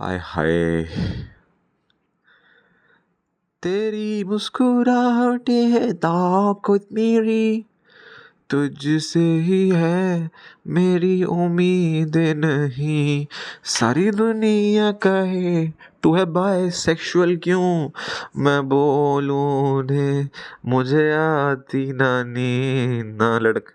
आय हाय तेरी मुस्कुराहटें है ताकत मेरी, तुझसे ही है मेरी उम्मीदें नहीं। सारी दुनिया कहे तू है बाइसेक्सुअल, क्यों मैं बोलूं ने मुझे आती ना नींद ना लड़क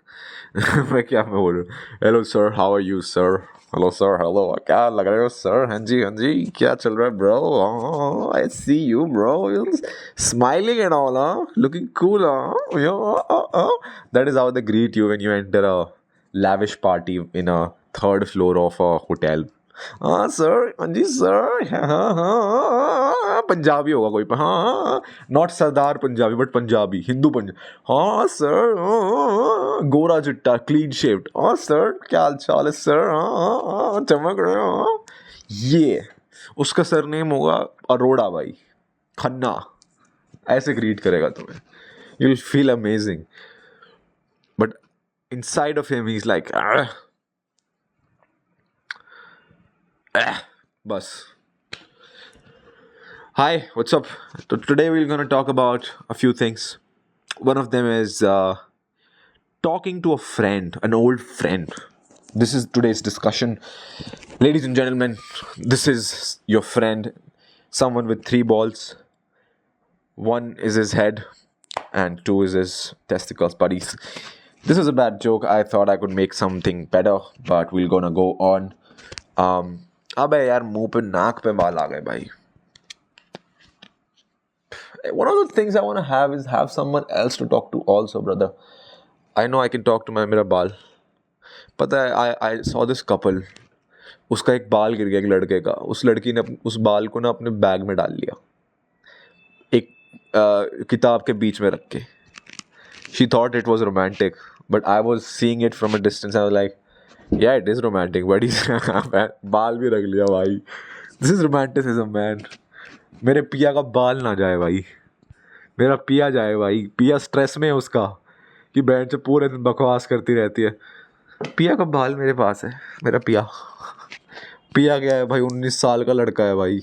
मैं बोलूं। Hello sir, how are you sir? Hello sir, hello, क्या लग रहे हो सर? हाँ जी हाँ जी, क्या चल रहा है bro? I see you bro, smiling and all, looking cool, That is how they greet you when you enter a lavish party in a third floor of a hotel. हाँ सर, हाँ जी sir, हाँ पंजाबी होगा कोई, हाँ not Sardar Punjabi but Punjabi, Hindu Punjabi. हाँ sir, गोरा चिट्टा clean shaved. हाँ सर, क्या हाल चाल है सर? हाँ चमक रहे हो। हाँ ये उसका सरनेम होगा अरोड़ा भाई, खन्ना। ऐसे ग्रीट करेगा तुम्हें, you will feel amazing, but inside of him he's like bus. Hi, what's up? So today we're going to talk about a few things. One of them is talking to a friend, an old friend. This is today's discussion. Ladies and gentlemen, this is your friend, someone with 3 balls. One is his head and 2 is his testicles, buddies. This is a bad joke. I thought I could make something better, but we're gonna go on. अबे यार मुंह पे नाक पे बाल आ गए भाई. One of the things I want to have is have someone else to talk to also, brother. I know I can talk to मेरा बाल. पता है, I saw this couple. उसका एक बाल गिर गया एक लड़के का. उस लड़की ने उस बाल को ना अपने बैग में डाल लिया, एक किताब के बीच में रख के. She thought it was romantic, but I was seeing it from a distance. I was like, yeah, it is romantic, but he's बाल भी रख लिया भाई. This is romanticism, man. मेरे पिया का बाल ना जाए भाई, मेरा पिया जाए भाई. पिया स्ट्रेस में है उसका कि बहन से पूरे दिन बकवास करती रहती है. पिया का बाल मेरे पास है, मेरा पिया. पिया क्या है भाई, 19 साल का लड़का है भाई.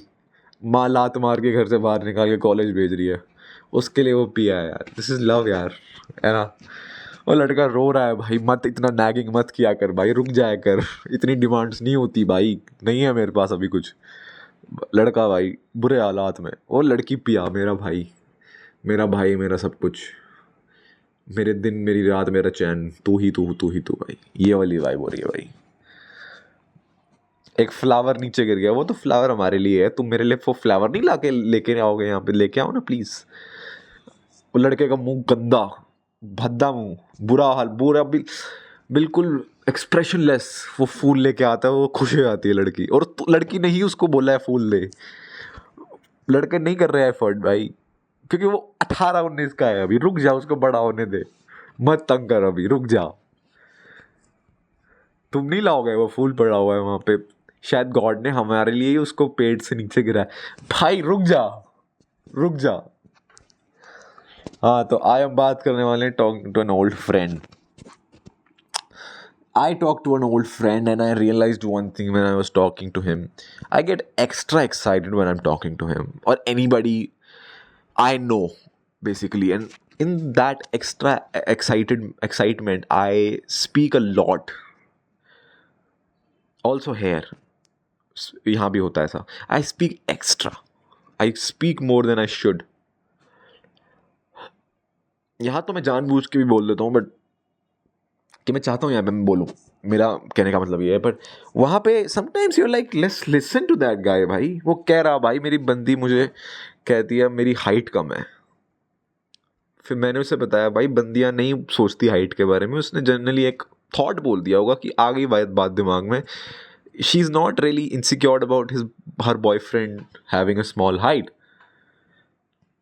माँ लात मार के घर से बाहर निकाल के कॉलेज भेज रही है, उसके लिए वो पिया है यार. दिस इज लव यार, है ना. और लड़का रो रहा है भाई, मत इतना नैगिंग मत किया कर भाई, रुक जाया कर. इतनी डिमांड्स नहीं होती भाई, नहीं है मेरे पास अभी कुछ. लड़का भाई बुरे हालात में, और लड़की पिया. मेरा भाई, मेरा भाई, मेरा सब कुछ, मेरे दिन मेरी रात मेरा चैन, तू ही तू, तू ही तू भाई. ये वाली वाइब हो रही है भाई. एक फ्लावर नीचे गिर गया, वो तो फ्लावर हमारे लिए है, तुम मेरे लिए वो फ्लावर नहीं लाके लेके आओगे यहाँ पे. लेके आओ ना प्लीज़. वो लड़के का मुंह गंदा, भद्दा मुंह, बुरा हाल, बुरा बिल्कुल एक्सप्रेशनलेस. वो फूल लेके आता है, वो खुश हो जाती है लड़की. और लड़की ने ही उसको बोला है फूल ले. लड़के नहीं कर रहे हैं एफर्ट भाई, क्योंकि वो 18-19 का है अभी. रुक जा, उसको बड़ा होने दे, मत तंग कर अभी, रुक जा. तुम नहीं लाओगे, वो फूल पड़ा हुआ है वहाँ पे. शायद गॉड ने हमारे लिए ही उसको पेड़ से नीचे गिराया. भाई रुक जा, रुक जा. हाँ, तो आज हम बात करने वाले हैं talking to an old friend. I talked to an old friend and I realized one thing when I was talking to him. I get extra excited when I'm talking to him or anybody I know, basically. And in that extra excitement, I speak a lot. Also here, यहाँ भी होता है ऐसा. I speak extra. I speak more than I should. यहाँ तो मैं जानबूझ के भी बोल देता हूँ, बट कि मैं चाहता हूँ यहाँ पे मैं बोलूँ, मेरा कहने का मतलब ये है. बट वहाँ पे sometimes you like let's listen to that guy भाई. वो कह रहा भाई, मेरी बंदी मुझे कहती है मेरी हाइट कम है. फिर मैंने उसे बताया भाई, बंदियाँ नहीं सोचती हाइट के बारे में. उसने जनरली एक थॉट बोल दिया होगा कि आ गई बात दिमाग में. She is not really insecured about her boyfriend having a small height.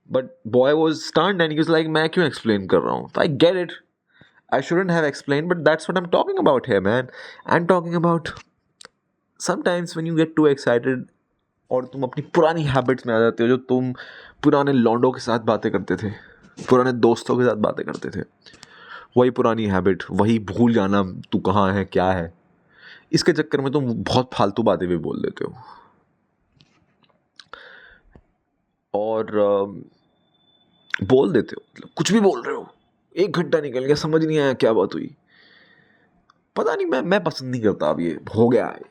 But boy was stunned and he was like, मैं क्यों एक्सप्लेन कर रहा हूँ. I get it, I shouldn't have explained, but that's what I'm talking about here, man. I'm talking about sometimes when you get too excited और तुम अपनी पुरानी habits में आ जाते हो, जो तुम पुराने लौंडों के साथ बातें करते थे, पुराने दोस्तों के साथ बातें करते थे. वही पुरानी हैबिट, वही भूल जाना तू कहाँ है क्या है. इसके चक्कर में तुम बहुत फालतू बातें भी बोल देते हो. और बोल देते हो, मतलब कुछ भी बोल रहे हो, 1 घंटा निकल गया, समझ नहीं आया क्या बात हुई, पता नहीं, मैं पसंद नहीं करता। अब ये हो गया है,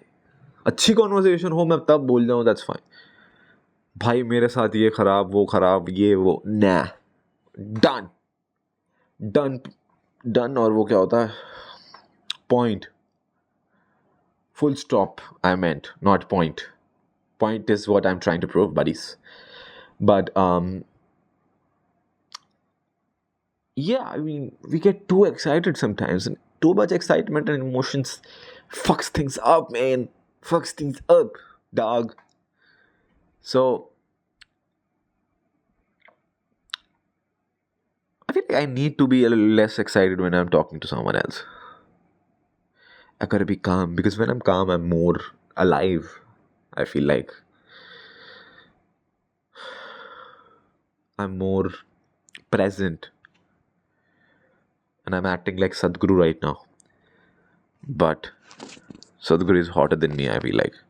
अच्छी कॉन्वर्सेशन हो मैं तब बोल जाऊँ, दैट्स फाइन। भाई मेरे साथ ये खराब, वो खराब, ये वो, ना, डन, डन, डन। और वो क्या होता है, point, full stop, I meant, not point. Point is what I'm trying to prove, buddies. But yeah, I mean, we get too excited sometimes, and too much excitement and emotions fucks things up, man. Fucks things up, dog. So I feel like I need to be a little less excited when I'm talking to someone else. I gotta be calm, because when I'm calm, I'm more alive. I feel like I'm more present, and I'm acting like Sadhguru right now. But Sadhguru is hotter than me, I feel like.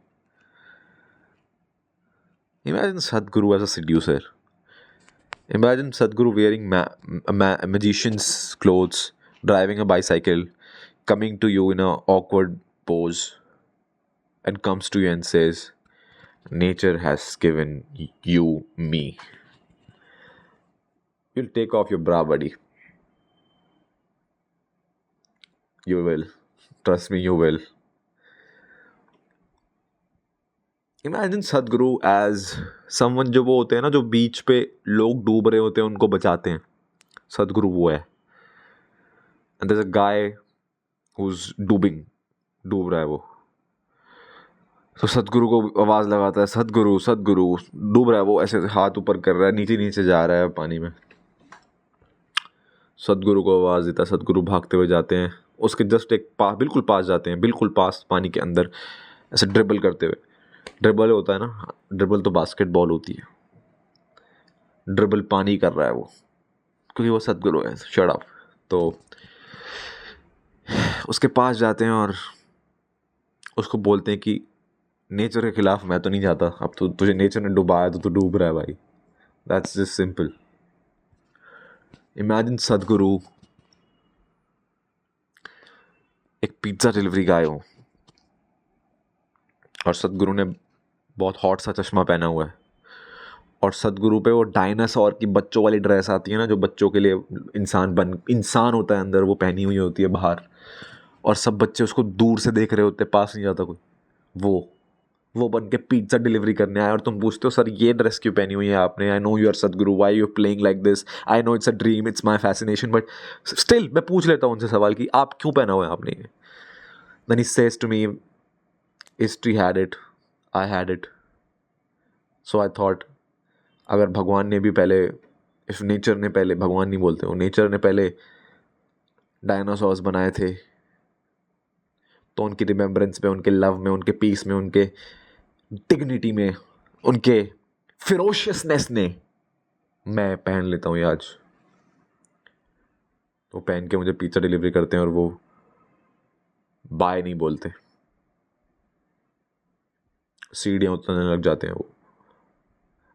Imagine Sadhguru as a seducer. Imagine Sadhguru wearing magician's clothes, driving a bicycle, coming to you in a awkward pose, and comes to you and says, "Nature has given you me." You'll take off your bra, buddy. You will. Trust me, you will. Imagine सदगुरु as someone, जो वो होते हैं ना, जो बीच पे लोग डूब रहे होते हैं उनको बचाते हैं, सदगुरु वो है। And there is a guy who's डूब रहा है वो, तो सदगुरु को आवाज़ लगाता है, सदगुरु सदगुरु, डूब रहा है वो, ऐसे हाथ ऊपर कर रहा है, नीचे नीचे जा रहा है पानी में। सदगुरु को आवाज़ देता है, सदगुरु भागते हुए जाते हैं उसके जस्ट बिल्कुल पास जाते हैं, बिल्कुल पास, पानी के अंदर, ऐसे ड्रिबल करते हुए। ड्रिबल होता है ना, ड्रिबल तो बास्केटबॉल होती है, ड्रिबल पानी कर रहा है वो, क्योंकि वो सदगुरु है, शट अप। तो उसके पास जाते हैं और उसको बोलते हैं कि नेचर के खिलाफ मैं तो नहीं जाता, अब तो तुझे नेचर ने डुबाया तो तू डूब रहा है भाई। That's just simple. इमेजिन सदगुरु एक पिज्ज़ा डिलीवरी गाय हो, और सदगुरु ने बहुत हॉट सा चश्मा पहना हुआ है, और सदगुरु पे वो डायनासोर की बच्चों वाली ड्रेस आती है ना, जो बच्चों के लिए इंसान होता है अंदर, वो पहनी हुई होती है बाहर, और सब बच्चे उसको दूर से देख रहे होते हैं, पास नहीं जाता कोई। वो बन के पिज्ज़ा डिलीवरी करने आया, और तुम पूछते हो सर ये ड्रेस क्यों पहनी हुई है आपने, आई नो यू आर सदगुरु, why you playing like this, I know it's a dream, it's my fascination, but still मैं पूछ लेता हूँ उनसे सवाल कि आप क्यों पहना हुआ है आपने ये। Then he says to me, history had it, I had it, so I thought अगर भगवान ने भी पहले, इफ नेचर ने पहले, भगवान नहीं बोलते हो, नेचर ने पहले डायनासोर्स बनाए थे, तो उनकी रिमेम्बरेंस में, उनके लव में, उनके पीस में, उनके डिग्निटी में, उनके फिरोशियसनेस ने मैं पहन लेता हूँ ये आज। तो पहन के मुझे पिज्जा डिलीवरी करते हैं, और वो बाय नहीं बोलते, सीढ़ियाँ उतरने लग जाते हैं वो।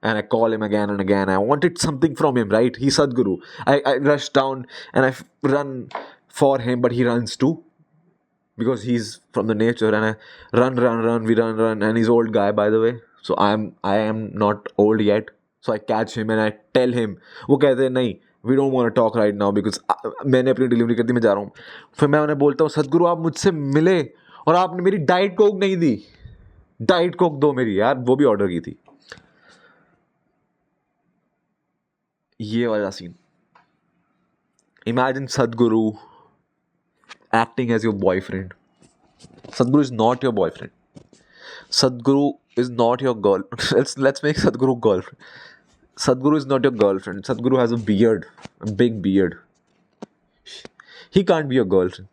And I call him again and again. I wanted something from him, right? He's Sadhguru. I rush down and I run for him, but he runs too, because he's from the nature. And I run. We run. And he's old guy, by the way. So I am not old yet. So I catch him and I tell him. वो कहते हैं नहीं, we don't want to talk right now because मैंने अपनी delivery कर दी, मैं जा रहा हूँ। फिर मैं उन्हें बोलता हूँ, सदगुरु आप मुझसे मिले और आपने मेरी डाइट कोक नहीं दी, डाइट कोक दो मेरी यार, वो भी ऑर्डर की थी। ये वाला scene. Imagine Sadhguru acting as your boyfriend. Sadhguru is not your boyfriend. Sadhguru is not your girl. Let's make Sadhguru girlfriend. Sadhguru is not your girlfriend. Sadhguru has a beard, a big beard. He can't be your girlfriend.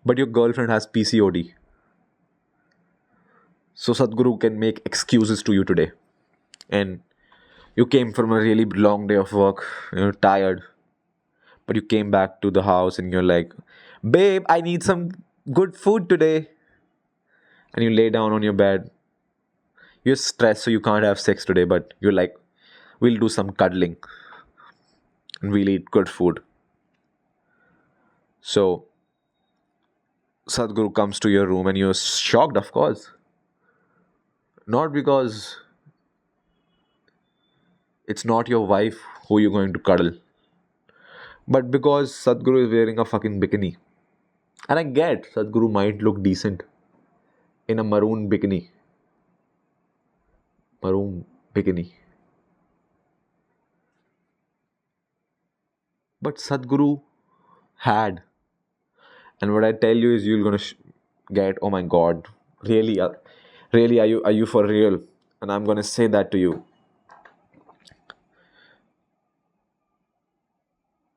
But your girlfriend has PCOD. So Sadhguru can make excuses to you today. And you came from a really long day of work, you're tired, but you came back to the house and you're like, babe, I need some good food today. And you lay down on your bed. You're stressed, so you can't have sex today, but you're like, we'll do some cuddling and we'll eat good food. So Sadhguru comes to your room and you're shocked, of course. Not because it's not your wife who you're going to cuddle, but because Sadhguru is wearing a fucking bikini. And I get Sadhguru might look decent in a maroon bikini. Maroon bikini. But Sadhguru had. And what I tell you is you're gonna get, oh my god, really, really, are you for real? And I'm gonna say that to you.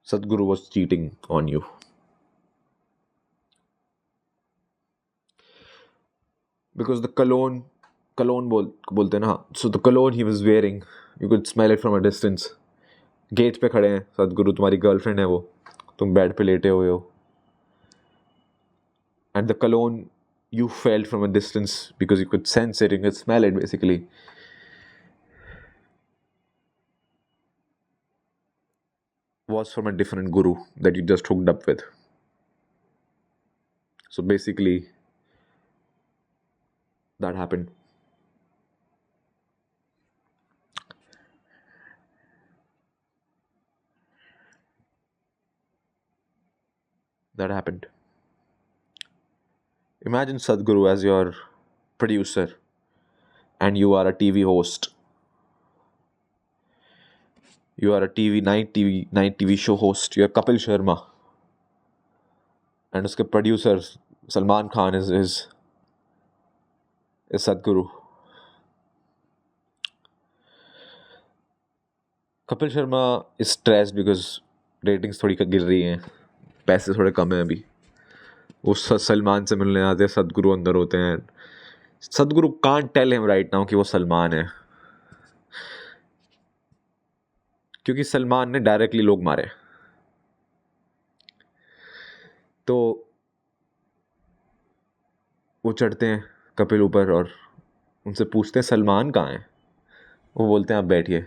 Sadhguru was cheating on you. Because the cologne bolte na. So the cologne he was wearing, you could smell it from a distance. Gate पे खड़े हैं सदगुरु, तुम्हारी girlfriend है वो, तुम bed पे लेटे हुए हो. And the cologne you felt from a distance because you could sense it, you could smell it basically. Was from a different guru that you just hooked up with. So basically, that happened. That happened. Imagine Sadhguru as your producer and you are a TV host. You are a night TV show host. You are Kapil Sharma. And uske producer Salman Khan is Sadhguru. Kapil Sharma is stressed because ratings थोड़ी गिर रही हैं, पैसे थोड़े कम हैं अभी. वो सलमान से मिलने आते हैं, सदगुरु अंदर होते हैं. Sadhguru can't tell him right now कि वो सलमान है, क्योंकि सलमान ने डायरेक्टली लोग मारे. तो वो चढ़ते हैं कपिल ऊपर और उनसे पूछते हैं सलमान कहाँ है. वो बोलते हैं आप बैठिए,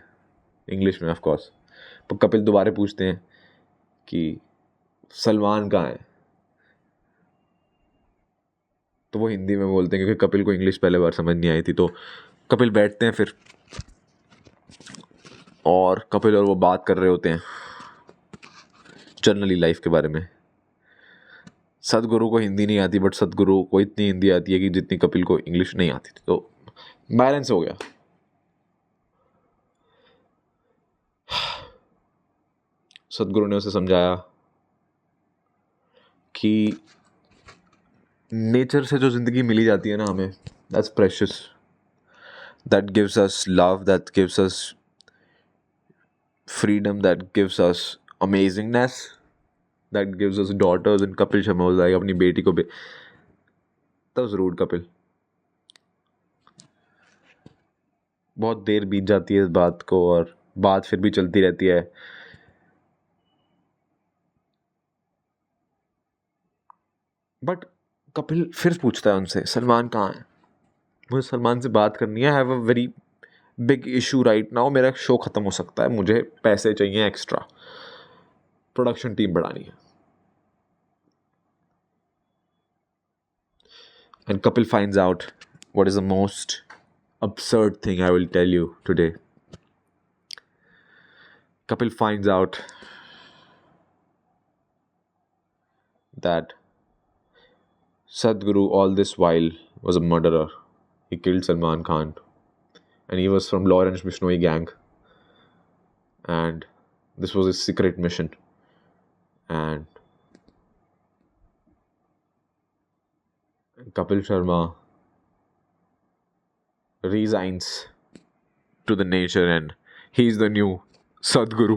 इंग्लिश में ऑफ कोर्स. पर कपिल दोबारा पूछते हैं कि सलमान कहाँ है. तो वो हिंदी में बोलते हैं क्योंकि कपिल को इंग्लिश पहले बार समझ नहीं आई थी. तो कपिल बैठते हैं फिर, और कपिल और वो बात कर रहे होते हैं जनरली लाइफ के बारे में. सदगुरु को हिंदी नहीं आती, बट सदगुरु को इतनी हिंदी आती है कि जितनी कपिल को इंग्लिश नहीं आती थी. तो बैलेंस हो गया. सदगुरु ने उसे समझाया कि नेचर से जो जिंदगी मिली जाती है ना हमें, that's precious. That gives us love, that gives us freedom, that gives us amazingness, that gives us daughters. And Kapil Sharma was like अपनी बेटी को दैट वाज रूड कपिल. बहुत देर बीत जाती है इस बात को और बात फिर भी चलती रहती है. बट कपिल फिर पूछता है उनसे सलमान कहाँ है, मुझे सलमान से बात करनी है. I have a very big issue right now, मेरा शो ख़त्म हो सकता है, मुझे पैसे चाहिए एक्स्ट्रा, प्रोडक्शन टीम बढ़ानी है. And Kapil finds out what is the most absurd thing I will tell you today. Kapil finds out that Sadhguru all this while was a murderer. He killed Salman Khan and he was from Lawrence Bishnoi gang, and this was his secret mission. And Kapil Sharma resigns to the nature and he's the new Sadhguru.